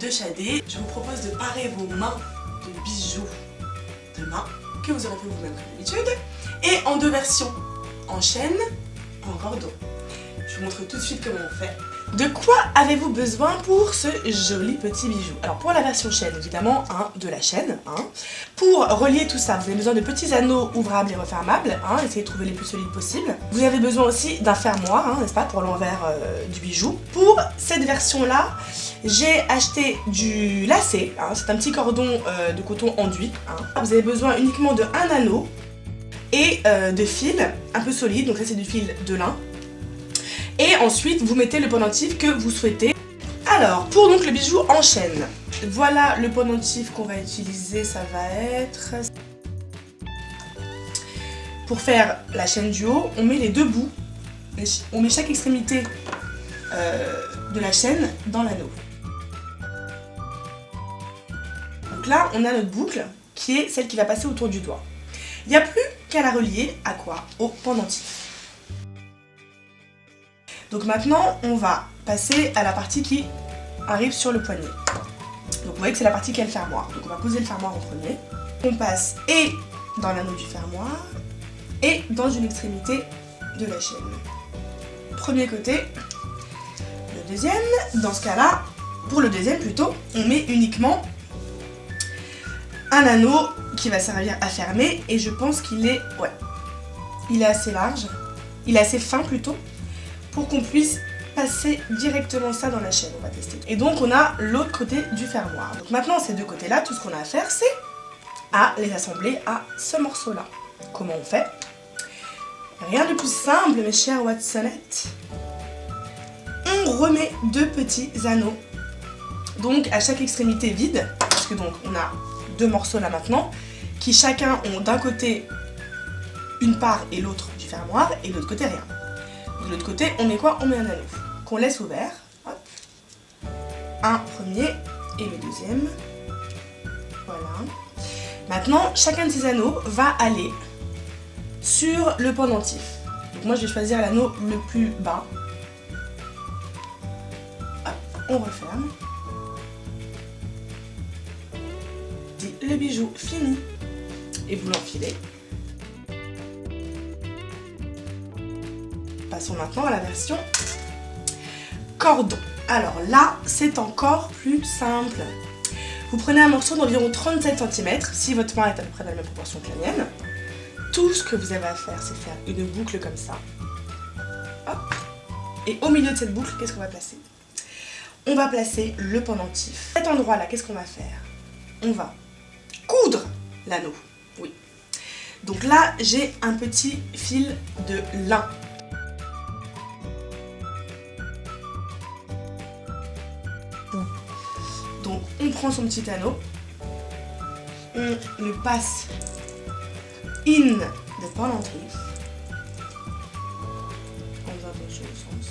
de Shadé, je vous propose de parer vos mains de bijoux de main que vous aurez fait vous-même comme d'habitude, et en deux versions, en chaîne, en cordon. Je vous montre tout de suite comment on fait. De quoi avez-vous besoin pour ce joli petit bijou? Alors pour la version chaîne, évidemment, de la chaîne. Pour relier tout ça, vous avez besoin de petits anneaux ouvrables et refermables. Essayez de trouver les plus solides possibles. Vous avez besoin aussi d'un fermoir, n'est-ce pas, pour l'envers du bijou. Pour cette version-là, j'ai acheté du lacet. C'est un petit cordon de coton enduit. Vous avez besoin uniquement de un anneau et de fil un peu solide. Donc là, c'est du fil de lin. Et ensuite, vous mettez le pendentif que vous souhaitez. Alors, pour donc le bijou en chaîne, voilà le pendentif qu'on va utiliser, ça va être... Pour faire la chaîne du haut, on met les deux bouts, on met chaque extrémité de la chaîne dans l'anneau. Donc là, on a notre boucle, qui est celle qui va passer autour du doigt. Il n'y a plus qu'à la relier à quoi? Au pendentif. Donc maintenant, on va passer à la partie qui arrive sur le poignet. Donc vous voyez que c'est la partie qui est le fermoir. Donc on va poser le fermoir en premier. On passe et dans l'anneau du fermoir et dans une extrémité de la chaîne. Premier côté, le deuxième. Dans ce cas-là, pour le deuxième plutôt, on met uniquement un anneau qui va servir à fermer. Et je pense qu'il est, il est assez large. Il est assez fin plutôt, pour qu'on puisse passer directement ça dans la chaîne, on va tester. Et donc on a l'autre côté du fermoir. Donc maintenant ces deux côtés-là, tout ce qu'on a à faire, c'est à les assembler à ce morceau-là. Comment on fait? Rien de plus simple, mes chers Watsonettes. On remet deux petits anneaux, donc à chaque extrémité vide, parce que donc on a deux morceaux là maintenant, qui chacun ont d'un côté une part et l'autre du fermoir, et de l'autre côté rien. De l'autre côté, on met quoi? On met un anneau qu'on laisse ouvert. Hop. Un premier et le deuxième. Voilà. Maintenant, chacun de ces anneaux va aller sur le pendentif. Donc moi, je vais choisir l'anneau le plus bas. Hop, on referme. Et le bijou fini. Et vous l'enfilez. Passons maintenant à la version cordon. Alors là, c'est encore plus simple. Vous prenez un morceau d'environ 37 cm, si votre main est à peu près dans la même proportion que la mienne. Tout ce que vous avez à faire, c'est faire une boucle comme ça. Hop. Et au milieu de cette boucle, qu'est-ce qu'on va placer? On va placer le pendentif. À cet endroit-là, qu'est-ce qu'on va faire? On va coudre l'anneau. Oui. Donc là, j'ai un petit fil de lin. Donc on prend son petit anneau, on le passe in the pendentif, en faisant attention au sens,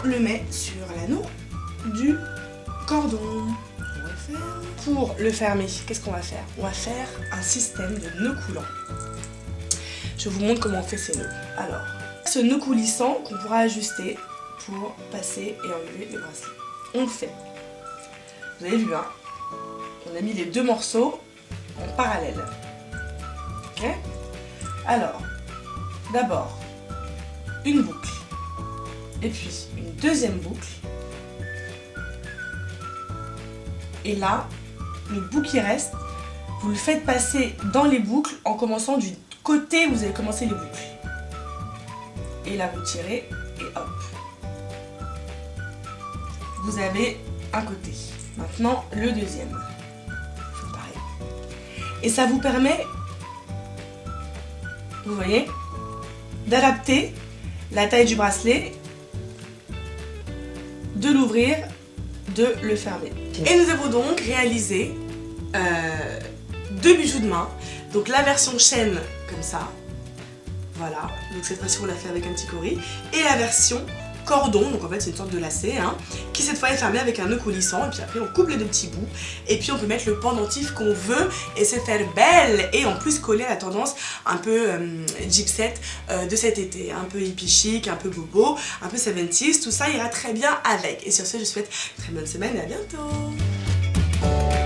on le met sur l'anneau du cordon. On va le faire. Pour le fermer, qu'est-ce qu'on va faire? On va faire un système de nœuds coulants. Je vous montre comment on fait ces nœuds. Alors, ce nœud coulissant qu'on pourra ajuster pour passer et enlever les bracelets. On le fait. Vous avez vu, on a mis les deux morceaux en parallèle. Ok? Alors, d'abord, une boucle. Et puis, une deuxième boucle. Et là, le bout qui reste, vous le faites passer dans les boucles en commençant du côté où vous avez commencé les boucles. Et là, vous tirez et hop. Vous avez un côté. Maintenant, le deuxième. C'est pareil. Et ça vous permet, vous voyez, d'adapter la taille du bracelet, de l'ouvrir, de le fermer. Et nous avons donc réalisé deux bijoux de main. Donc la version chaîne, comme ça. Voilà. Donc cette fois-ci, on l'a fait avec un petit cori. Et la version cordon, donc en fait c'est une sorte de lacet, hein, qui cette fois est fermé avec un nœud coulissant, et puis après on coupe les deux petits bouts, et puis on peut mettre le pendentif qu'on veut, et se faire belle, et en plus coller à la tendance un peu gypset de cet été, un peu hippie chic, un peu bobo, un peu 70s, tout ça ira très bien avec. Et sur ce, je vous souhaite une très bonne semaine et à bientôt.